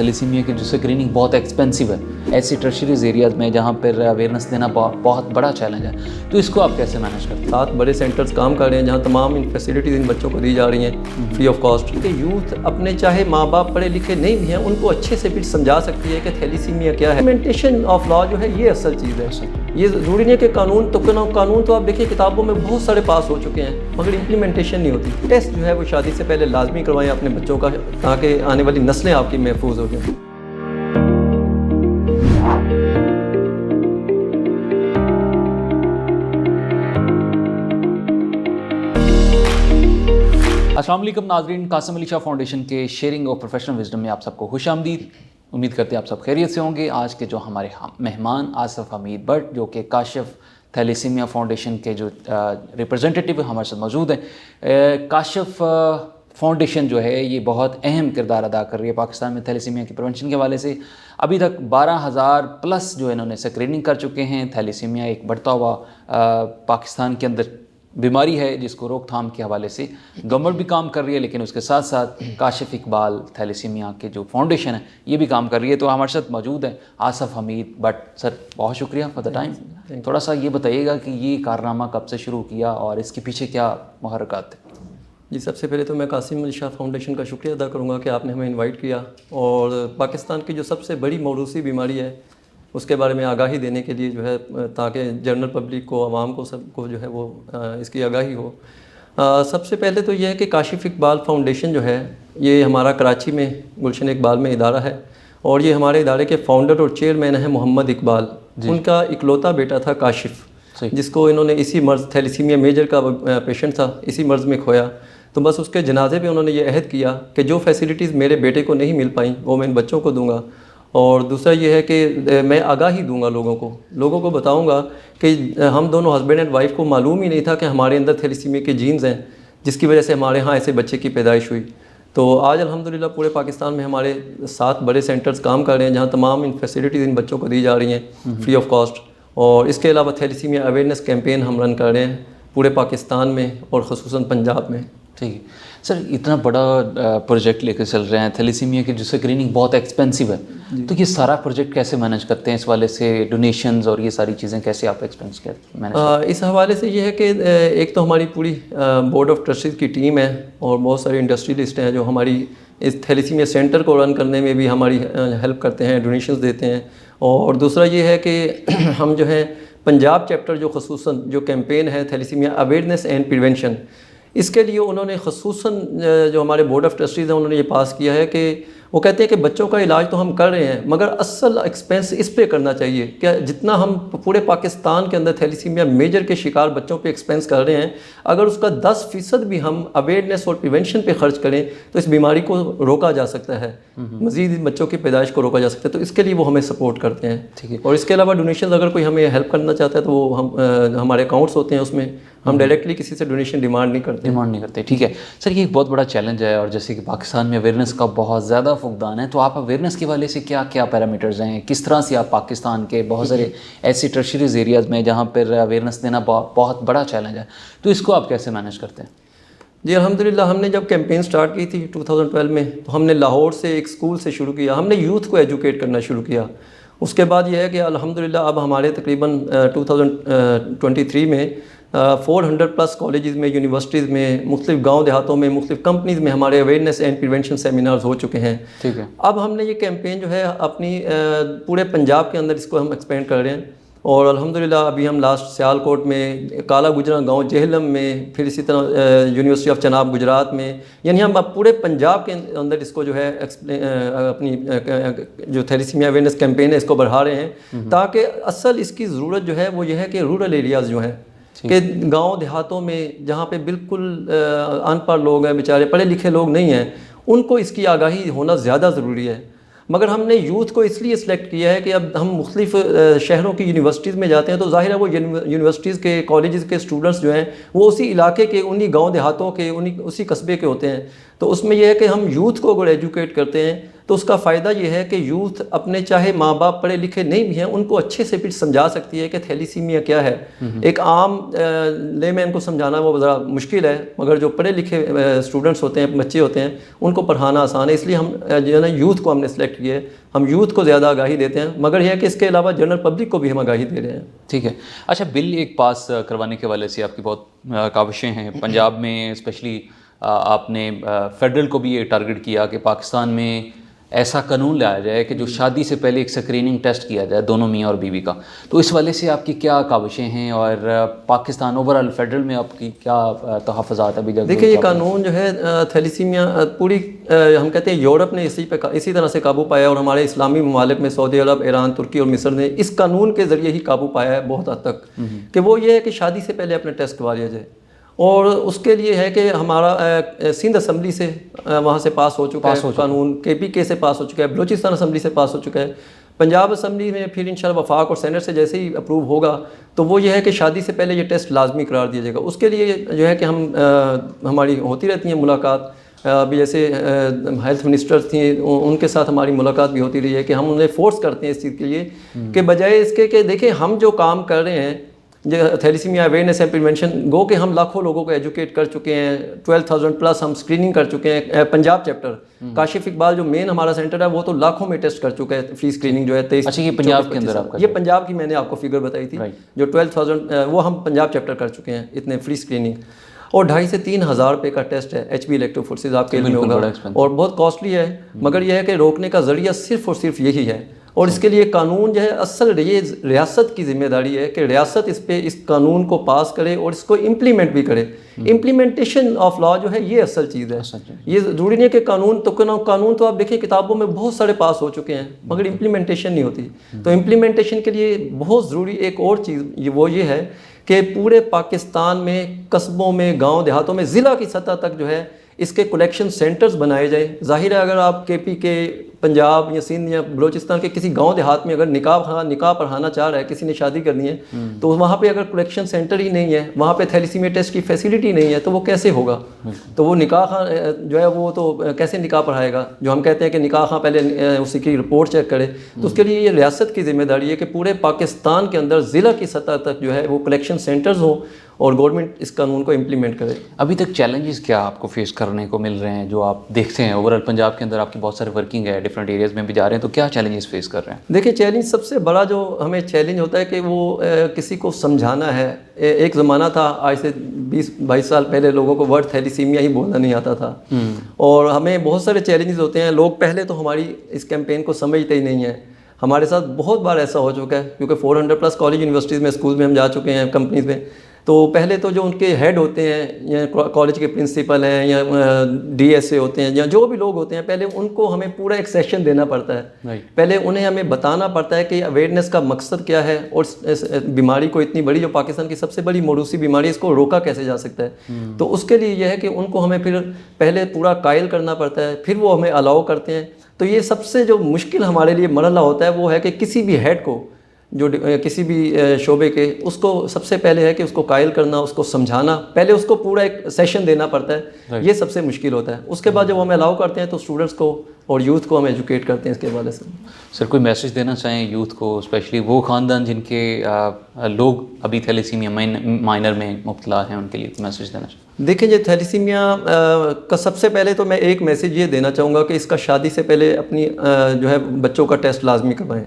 Thalassaemia کی جو screening بہت ایکسپینسو ہے ایسی ٹرشریز ایریاز میں جہاں پر اویئرنیس دینا بہت بڑا چیلنج ہے، تو اس کو آپ کیسے مینیج کرتے ہیں؟ 7 بڑے سینٹرز کام کر رہے ہیں جہاں تمام ان فیسلٹیز ان بچوں کو دی جا رہی ہیں فری آف کاسٹ. کہ یوتھ اپنے چاہے ماں باپ پڑھے لکھے نہیں بھی ہیں ان کو اچھے سے بھی سمجھا سکتی ہے کہ تھیلیسیمیا کیا ہے. امپلیمنٹیشن آف لا جو ہے یہ اصل چیز ہے. یہ ضروری نہیں ہے کہ قانون تو آپ دیکھیں کتابوں میں بہت سارے پاس ہو چکے ہیں مگر امپلیمنٹیشن نہیں ہوتی. ٹیسٹ جو ہے وہ شادی سے پہلے لازمی کروائیں اپنے بچوں کا تاکہ آنے والی نسلیں آپ کی محفوظ ہو جائیں. السلام علیکم ناظرین، قاسم علی شاہ فاؤنڈیشن کے شیئرنگ اور پروفیشنل وزڈم میں آپ سب کو خوش آمدید. امید کرتے ہیں آپ سب خیریت سے ہوں گے. آج کے جو ہمارے مہمان آصف حمید بٹ جو کہ کاشف تھیلیسیمیا فاؤنڈیشن کے جو ریپرزنٹیٹیو ہمارے ساتھ موجود ہیں. کاشف فاؤنڈیشن جو ہے یہ بہت اہم کردار ادا کر رہی ہے پاکستان میں تھیلیسیمیا کی پریونشن کے حوالے سے. ابھی تک 12,000 پلس جو انہوں نے اسکریننگ کر چکے ہیں. تھیلیسیمیا ایک بڑھتا ہوا پاکستان کے اندر بیماری ہے جس کو روک تھام کے حوالے سے گورنمنٹ بھی کام کر رہی ہے، لیکن اس کے ساتھ ساتھ کاشف اقبال تھیلیسیمیا کے جو فاؤنڈیشن ہے یہ بھی کام کر رہی ہے. تو ہمارے ساتھ موجود ہیں آصف حمید بٹ. سر بہت شکریہ فار دا ٹائم. تھوڑا سا یہ بتائیے گا کہ یہ کارنامہ کب سے شروع کیا اور اس کے پیچھے کیا محرکات تھے؟ جی، سب سے پہلے تو میں قاسم علی شاہ فاؤنڈیشن کا شکریہ ادا کروں گا کہ آپ نے ہمیں انوائٹ کیا اور پاکستان کی جو سب سے بڑی موروثی بیماری ہے اس کے بارے میں آگاہی دینے کے لیے جو ہے تاکہ جنرل پبلک کو عوام کو سب کو جو ہے وہ اس کی آگاہی ہو. سب سے پہلے تو یہ ہے کہ کاشف اقبال فاؤنڈیشن جو ہے یہ ہمارا کراچی میں گلشن اقبال میں ادارہ ہے اور یہ ہمارے ادارے کے فاؤنڈر اور چیئرمین ہیں محمد اقبال. ان کا اکلوتا بیٹا تھا کاشف جس کو انہوں نے اسی مرض تھیلیسیمیا میجر کا پیشنٹ تھا اسی مرض میں کھویا. تو بس اس کے جنازے پہ انہوں نے یہ عہد کیا کہ جو فیسلٹیز میرے بیٹے کو نہیں مل پائیں وہ میں ان بچوں کو دوں گا. اور دوسرا یہ ہے کہ میں آگاہی دوں گا لوگوں کو بتاؤں گا کہ ہم دونوں ہسبینڈ اینڈ وائف کو معلوم ہی نہیں تھا کہ ہمارے اندر تھیلیسیمیا کے جینز ہیں جس کی وجہ سے ہمارے ہاں ایسے بچے کی پیدائش ہوئی. تو آج الحمدللہ پورے پاکستان میں ہمارے 7 بڑے سینٹرز کام کر رہے ہیں جہاں تمام ان فیسلٹیز ان بچوں کو دی جا رہی ہیں فری آف کاسٹ. اور اس کے علاوہ تھیلیسیمیا اویئرنیس کیمپین ہم رن کر رہے ہیں پورے پاکستان میں اور خصوصاً پنجاب میں. ٹھیک ہے سر، اتنا بڑا پروجیکٹ لے کے چل رہے ہیں. تھیلیسیمیا کی جو اسکریننگ بہت ایکسپینسو ہے، تو یہ سارا پروجیکٹ کیسے مینیج کرتے ہیں؟ اس والے سے ڈونیشنز اور یہ ساری چیزیں کیسے آپ ایکسپینس مینیج کرتے ہیں؟ اس حوالے سے یہ ہے کہ ایک تو ہماری پوری بورڈ آف ٹرسٹیز کی ٹیم ہے اور بہت سارے انڈسٹریلسٹ ہیں جو ہماری اس تھیلیسیمیا سینٹر کو رن کرنے میں بھی ہماری ہیلپ کرتے ہیں، ڈونیشنز دیتے ہیں. اور دوسرا یہ ہے کہ ہم جو ہے پنجاب چیپٹر جو خصوصاً جو کیمپین ہے تھیلیسیمیا اویئرنیس اینڈ پریونشن، اس کے لیے انہوں نے خصوصاً جو ہمارے بورڈ آف ٹرسٹیز ہیں انہوں نے یہ پاس کیا ہے کہ وہ کہتے ہیں کہ بچوں کا علاج تو ہم کر رہے ہیں مگر اصل ایکسپینس اس پہ کرنا چاہیے کہ جتنا ہم پورے پاکستان کے اندر تھیلیسیمیا میجر کے شکار بچوں پہ ایکسپینس کر رہے ہیں اگر اس کا 10% بھی ہم اویئرنیس اور پریونشن پہ خرچ کریں تو اس بیماری کو روکا جا سکتا ہے، مزید بچوں کی پیدائش کو روکا جا سکتا ہے. تو اس کے لیے وہ ہمیں سپورٹ کرتے ہیں. ٹھیک ہے. اور اس کے علاوہ ڈونیشنز اگر کوئی ہمیں ہیلپ کرنا چاہتا ہے تو وہ ہمارے اکاؤنٹس ہوتے ہیں، اس میں ہم ڈائریکٹلی کسی سے ڈونیشن ڈیمانڈ نہیں کرتے. ٹھیک ہے سر، یہ ایک بہت بڑا چیلنج ہے اور جیسے کہ پاکستان میں اویئرنیس کا بہت زیادہ فقدان ہے، تو آپ اویئرنیس کے حوالے سے کیا کیا پیرامیٹرز ہیں؟ کس طرح سے آپ پاکستان کے بہت سارے ایسی ٹرشریز ایریاز میں جہاں پر اویئرنیس دینا بہت بڑا چیلنج ہے، تو اس کو آپ کیسے مینیج کرتے ہیں؟ جی الحمدللہ ہم نے جب کیمپین سٹارٹ کی تھی 2012 میں تو ہم نے لاہور سے ایک اسکول سے شروع کیا. ہم نے یوتھ کو ایجوکیٹ کرنا شروع کیا. اس کے بعد یہ ہے کہ الحمدللہ اب ہمارے تقریباً 2023 میں 400 پلس کالجز میں، یونیورسٹیز میں، مختلف گاؤں دیہاتوں میں، مختلف کمپنیز میں ہمارے اویئرنیس اینڈ پریونشن سیمینارز ہو چکے ہیں. ٹھیک ہے. اب ہم نے یہ کیمپین جو ہے اپنی پورے پنجاب کے اندر اس کو ہم ایکسپینڈ کر رہے ہیں اور الحمدللہ ابھی ہم لاسٹ سیالکوٹ میں، کالا گجراں گاؤں جہلم میں، پھر اسی طرح یونیورسٹی آف چناب گجرات میں، یعنی ہم اب پورے پنجاب کے اندر اس کو جو ہے اپنی جو تھیلیسیمیا اویئرنیس کیمپین ہے اس کو بڑھا رہے ہیں تاکہ اصل اس کی ضرورت جو ہے وہ یہ ہے کہ رورل ایریاز جو ہیں کہ گاؤں دیہاتوں میں جہاں پہ بالکل ان پڑھ لوگ ہیں، بیچارے پڑھے لکھے لوگ نہیں ہیں، ان کو اس کی آگاہی ہونا زیادہ ضروری ہے. مگر ہم نے یوتھ کو اس لیے سلیکٹ کیا ہے کہ اب ہم مختلف شہروں کی یونیورسٹیز میں جاتے ہیں تو ظاہر ہے وہ یونیورسٹیز کے کالجز کے اسٹوڈنٹس جو ہیں وہ اسی علاقے کے، انہی گاؤں دیہاتوں کے، اسی قصبے کے ہوتے ہیں. تو اس میں یہ ہے کہ ہم یوتھ کو اگر ایجوکیٹ کرتے ہیں تو اس کا فائدہ یہ ہے کہ یوتھ اپنے چاہے ماں باپ پڑھے لکھے نہیں بھی ہیں ان کو اچھے سے پھر سمجھا سکتی ہے کہ تھیلیسیمیا کیا ہے. ایک عام لے مین کو سمجھانا وہ ذرا مشکل ہے، مگر جو پڑھے لکھے اسٹوڈنٹس ہوتے ہیں، بچے ہوتے ہیں، ان کو پڑھانا آسان ہے. اس لیے ہم جو ہے نا یوتھ کو ہم نے سلیکٹ کیا ہے. ہم یوتھ کو زیادہ آگاہی دیتے ہیں، مگر یہ ہے کہ اس کے علاوہ جنرل پبلک کو بھی ہم آگاہی دے رہے ہیں. ٹھیک ہے. اچھا، بل ایک پاس کروانے کے حوالے سے آپ کی بہت کاوشیں ہیں. پنجاب میں اسپیشلی آپ نے فیڈرل کو بھی یہ ٹارگٹ کیا کہ پاکستان میں ایسا قانون لایا جائے کہ جو شادی سے پہلے ایک اسکریننگ ٹیسٹ کیا جائے دونوں میاں اور بیوی کا. تو اس والے سے آپ کی کیا کاوشیں ہیں اور پاکستان اوور آل فیڈرل میں آپ کی کیا تحفظات ابھی تک؟ دیکھیں، یہ قانون جو ہے تھیلیسیمیا پوری ہم کہتے ہیں یورپ نے اسی طرح سے قابو پایا، اور ہمارے اسلامی ممالک میں سعودی عرب، ایران، ترکی اور مصر نے اس قانون کے ذریعے ہی قابو پایا ہے بہت حد تک، کہ وہ یہ ہے کہ شادی سے پہلے اپنا ٹیسٹ کروا لیا جائے. اور اس کے لیے ہے کہ ہمارا سندھ اسمبلی سے وہاں سے پاس ہو چکا ہے قانون، KPK سے پاس ہو چکا ہے، بلوچستان اسمبلی سے پاس ہو چکا ہے. پنجاب اسمبلی میں پھر انشاءاللہ وفاق اور سینٹ سے جیسے ہی اپروو ہوگا تو وہ یہ ہے کہ شادی سے پہلے یہ ٹیسٹ لازمی قرار دیا جائے گا. اس کے لیے جو ہے کہ ہماری ہوتی رہتی ہیں ملاقات. ابھی جیسے ہیلتھ منسٹر تھیں، ان کے ساتھ ہماری ملاقات بھی ہوتی رہی ہے کہ ہم انہیں فورس کرتے ہیں اس چیز کے لیے کہ بجائے اس کے کہ دیکھیں ہم جو کام کر رہے ہیں تھیلیسیمیا اویئرنیس اینڈ پریونشن، گو کہ ہم لاکھوں لوگوں کو ایجوکیٹ کر چکے ہیں، 12,000 پلس ہم اسکریننگ کر چکے ہیں. پنجاب چیپٹر کاشف اقبال جو مین ہمارا سینٹر ہے وہ تو لاکھوں میں ٹیسٹ کر چکا ہے، فری اسکریننگ جو ہے 23. اچھا، یہ پنجاب کے اندر آپ کا؟ یہ پنجاب کی میں نے آپ کو فگر بتائی تھی جو 12,000 وہ ہم پنجاب چیپٹر کر چکے ہیں اتنے فری اسکریننگ. اور 2,500 سے 3,000 روپے کا ٹیسٹ ہے HB الیکٹو فورسز، آپ کے علم میں ہوگا، اور بہت کاسٹلی ہے. مگر یہ ہے کہ روکنے کا ذریعہ صرف اور صرف یہی ہے. اور اس کے لیے قانون جو ہے اصل یہ ریاست کی ذمہ داری ہے کہ ریاست اس قانون کو پاس کرے اور اس کو امپلیمنٹ بھی کرے. امپلیمنٹیشن آف لا جو ہے یہ اصل چیز ہے. یہ ضروری نہیں ہے کہ قانون تو آپ دیکھیں کتابوں میں بہت سارے پاس ہو چکے ہیں مگر امپلیمنٹیشن نہیں ہوتی. تو امپلیمنٹیشن کے لیے بہت ضروری ایک اور چیز وہ یہ ہے کہ پورے پاکستان میں قصبوں میں، گاؤں دیہاتوں میں، ضلع کی سطح تک جو ہے اس کے کلیکشن سینٹرز بنائے جائیں. ظاہر ہے اگر آپ KPK پنجاب یا سندھ یا بلوچستان کے کسی گاؤں دیہات میں اگر نکاح پڑھانا چاہ رہا ہے، کسی نے شادی کرنی ہے، تو وہاں پہ اگر کلیکشن سینٹر ہی نہیں ہے، وہاں پہ تھیلیسیمیا ٹیسٹ کی فیسلٹی نہیں ہے، تو وہ کیسے ہوگا؟ تو وہ نکاح جو ہے وہ تو کیسے نکاح پڑھائے گا؟ جو ہم کہتے ہیں کہ نکاح پہلے اسی کی رپورٹ چیک کرے. تو اس کے لیے یہ ریاست کی ذمہ داری ہے کہ پورے پاکستان کے اندر ضلع کی سطح تک جو ہے وہ کلیکشن سینٹرز ہوں اور گورنمنٹ اس قانون کو امپلیمنٹ کرے. ابھی تک چیلنجز کیا آپ کو فیس کرنے کو مل رہے ہیں جو آپ دیکھتے ہیں؟ اوور آل پنجاب کے اندر آپ کی بہت سارے ورکنگ ہے، ڈفرینٹ ایریاز میں بھی جا رہے ہیں، تو کیا چیلنجز فیس کر رہے ہیں؟ دیکھیں، چیلنج سب سے بڑا جو ہمیں چیلنج ہوتا ہے کہ وہ کسی کو سمجھانا ہے. ایک زمانہ تھا آج سے 20-22 سال پہلے لوگوں کو ورڈ تھیلیسیمیا ہی بولنا نہیں آتا تھا، اور ہمیں بہت سارے چیلنجز ہوتے ہیں. لوگ پہلے تو ہماری اس کیمپین کو سمجھتے ہی نہیں ہیں. ہمارے ساتھ بہت بار ایسا ہو چکا ہے کیونکہ 400 پلس کالج یونیورسٹیز میں، اسکولز میں ہم جا چکے ہیں، کمپنیز میں. تو پہلے تو جو ان کے ہیڈ ہوتے ہیں یا کالج کے پرنسپل ہیں یا DSA ہوتے ہیں یا جو بھی لوگ ہوتے ہیں، پہلے ان کو ہمیں پورا ایک سیشن دینا پڑتا ہے. پہلے انہیں ہمیں بتانا پڑتا ہے کہ اویئرنیس کا مقصد کیا ہے اور اس بیماری کو، اتنی بڑی جو پاکستان کی سب سے بڑی موروثی بیماری ہے، اس کو روکا کیسے جا سکتا ہے. تو اس کے لیے یہ ہے کہ ان کو ہمیں پھر پہلے پورا قائل کرنا پڑتا ہے، پھر وہ ہمیں الاؤ کرتے ہیں. تو یہ سب سے جو مشکل ہمارے لیے مرحلہ ہوتا ہے وہ ہے کہ کسی بھی ہیڈ کو، جو کسی بھی شعبے کے، اس کو سب سے پہلے ہے کہ اس کو قائل کرنا، اس کو سمجھانا، پہلے اس کو پورا ایک سیشن دینا پڑتا ہے. یہ سب سے مشکل ہوتا ہے. اس کے بعد جب ہمیں الاؤ کرتے ہیں تو اسٹوڈنٹس کو اور یوتھ کو ہم ایجوکیٹ کرتے ہیں اس کے حوالے سے. سر، کوئی میسیج دینا چاہیں یوتھ کو، اسپیشلی وہ خاندان جن کے لوگ ابھی تھیلیسیمیا مائنر میں مبتلا ہیں، ان کے لیے میسیج دینا چاہیں؟ دیکھیں جی، تھیلیسیمیا کا سب سے پہلے تو میں ایک میسیج یہ دینا چاہوں گا کہ اس کا شادی سے پہلے اپنی جو ہے بچوں کا ٹیسٹ لازمی کروائیں،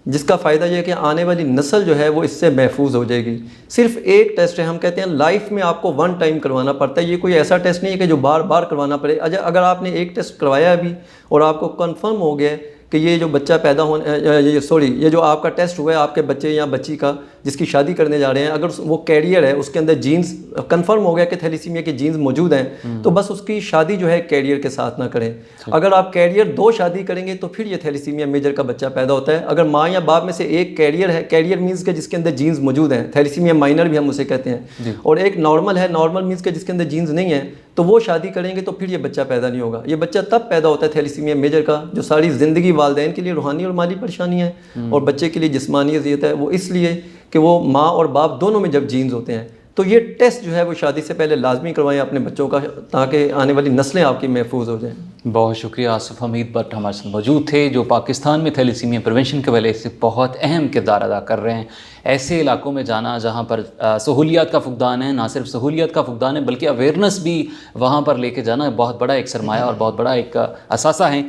جس کا فائدہ یہ ہے کہ آنے والی نسل جو ہے وہ اس سے محفوظ ہو جائے گی. صرف ایک ٹیسٹ ہے، ہم کہتے ہیں لائف میں آپ کو 1 ٹائم کروانا پڑتا ہے. یہ کوئی ایسا ٹیسٹ نہیں ہے کہ جو بار بار کروانا پڑے. اگر آپ نے ایک ٹیسٹ کروایا ابھی اور آپ کو کنفرم ہو گیا کہ یہ جو بچہ پیدا ہونے یہ جو آپ کا ٹیسٹ ہوا ہے آپ کے بچے یا بچی کا جس کی شادی کرنے جا رہے ہیں، اگر وہ کیریئر ہے، اس کے اندر جینز کنفرم ہو گیا کہ تھیلیسیمیا کے جینز موجود ہیں، تو بس اس کی شادی جو ہے کیریئر کے ساتھ نہ کریں. اگر آپ کیریئر 2 شادی کریں گے تو پھر یہ تھیلیسیمیا میجر کا بچہ پیدا ہوتا ہے. اگر ماں یا باپ میں سے ایک کیریئر ہے، کیریئر مینز کہ جس کے اندر جینز موجود ہیں، تھیلیسیمیا مائنر بھی ہم اسے کہتے ہیں، اور ایک نارمل ہے، نارمل مینز کہ جس کے اندر جینز نہیں ہیں، تو وہ شادی کریں گے تو پھر یہ بچہ پیدا نہیں ہوگا. یہ بچہ تب پیدا ہوتا ہے تھیلیسیمیا میجر کا جو ساری زندگی والدین کے لیے روحانی اور مالی پریشانی ہے اور بچے کے لیے جسمانی اذیت ہے، وہ اس لیے کہ وہ ماں اور باپ دونوں میں جب جینز ہوتے ہیں. تو یہ ٹیسٹ جو ہے وہ شادی سے پہلے لازمی کروائیں اپنے بچوں کا، تاکہ آنے والی نسلیں آپ کی محفوظ ہو جائیں۔ بہت شکریہ آصف حمید بٹ ہمارے ساتھ موجود تھے، جو پاکستان میں تھیلیسیمیا پریونشن کے حوالے سے بہت اہم کردار ادا کر رہے ہیں۔ ایسے علاقوں میں جانا جہاں پر سہولیات کا فقدان ہے، نہ صرف سہولیات کا فقدان ہے بلکہ اویئرنیس بھی وہاں پر لے کے جانا بہت بڑا ایک سرمایہ اور بہت بڑا ایک اثاثہ ہیں۔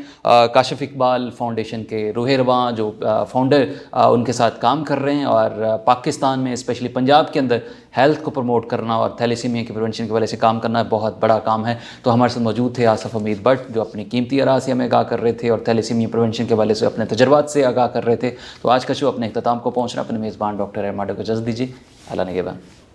کاشف اقبال فاؤنڈیشن کے روح رواں جو فاؤنڈر ان کے ساتھ کام کر رہے ہیں، اور پاکستان میں اسپیشلی پنجاب کے اندر ہیلتھ کو پروموٹ کرنا اور تھیلیسیمیا کے پریونشن کے حوالے سے کام کرنا بہت بڑا کام ہے۔ تو ہمارے ساتھ موجود تھے آصف حمید بٹ، جو اپنی قیمتی آراء سے ہمیں آگاہ کر رہے تھے اور تھیلیسیمیا پریونشن کے حوالے سے اپنے تجربات سے آگاہ کر رہے تھے۔ تو آج کا شو اپنے اختتام کو پہنچ رہا ہے، اپنے میزبان ڈاکٹر احمد کو اجازت دیجیے، اللہ نگہبان۔